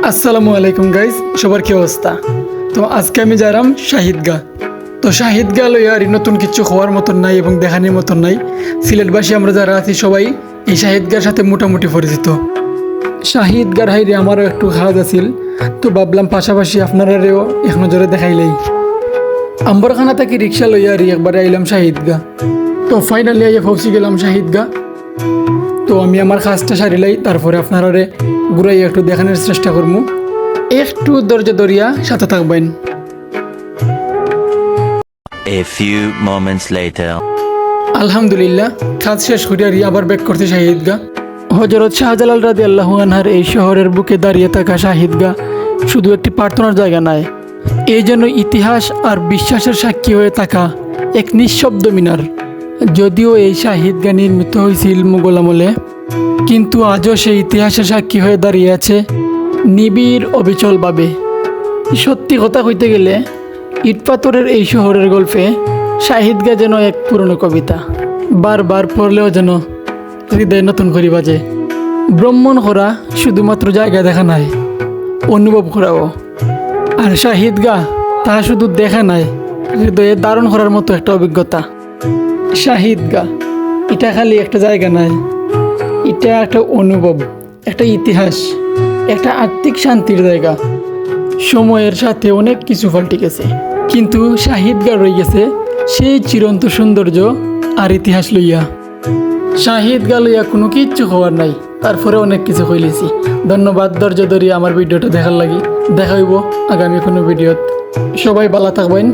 আসসালামু আলাইকুম গাইজ, সবার কি অবস্থা? তো আজকে আমি যাইলাম শাহিদগা। তো শাহিদগা লইয়া আর নতুন কিছু হওয়ার মতন নাই এবং দেখানির মতন নাই। সিলেটবাসী আমরা যারা আছি সবাই এই শাহিদগার সাথে মোটামুটি পরিচিত। শাহিদগার হাইরে আমারও একটু খাওয়া আছিল, তো ভাবলাম পাশাপাশি আপনারাও এক নজরে দেখাইলেই। আম্বরখানা থেকে রিক্সা লইয়া আর একবারে আইলাম শাহিদগা। তো ফাইনালি আইয়া পৌঁছে গেলাম শাহিদগা। তো আমি আমার কাজটা সারিলাই, তারপরে আপনারা ঘুরাই একটু দেখানোর চেষ্টা করবো। একটু ধৈর্য ধরিয়া সাথে থাকবেন। A few moments later. আলহামদুলিল্লাহ, কাজ শেষ করিয়া আবার ব্যাক করতে শাহিদগা। হযরত শাহজালাল রাদিয়াল্লাহু আনহুর এই শহরের বুকে দাঁড়িয়ে থাকা শাহিদগা শুধু একটি প্রার্থনার জায়গা নয়, এই জন্য ইতিহাস আর বিশ্বাসের সাক্ষী হয়ে থাকা এক নিঃশব্দ মিনার। যদিও এই শাহিদগা নির্মিত হয়েছিল মুঘল আমলে, কিন্তু আজও সেই ইতিহাসের সাক্ষী হয়ে দাঁড়িয়ে আছে নিবিড় অবিচলভাবে। সত্যি কথা কইতে গেলে ইট পাথরের এই শহরের গল্পে শাহিদগা যেন এক পুরনো কবিতা, বারবার পড়লেও যেন হৃদয় নতুন করি বাজে। ভ্রমণ করা শুধুমাত্র জায়গা দেখা নাই, অনুভব করাও। আর শাহিদগা তা শুধু দেখা নাই, হৃদয়ে ধারণ করার মতো একটা অভিজ্ঞতা। শাহিদগা এটা খালি একটা জায়গা নাই, এটা একটা অনুভব, একটা ইতিহাস, একটা আত্মিক শান্তির জায়গা। সময়ের সাথে অনেক কিছু পাল্টে গেছে, কিন্তু শাহিদগা রয়ে গেছে সেই চিরন্ত সৌন্দর্য আর ইতিহাস লইয়া। শাহিদগা লইয়া কোনো কিচ্ছু খবর নাই, তারপরে অনেক কিছু কইলেছি। ধন্যবাদ ধৈর্য ধরিয়া আমার ভিডিওটা দেখার লাগি। দেখা হইব আগামী কোনো ভিডিওত। সবাই ভালো থাকবেন।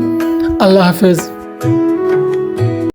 আল্লাহ হাফেজ।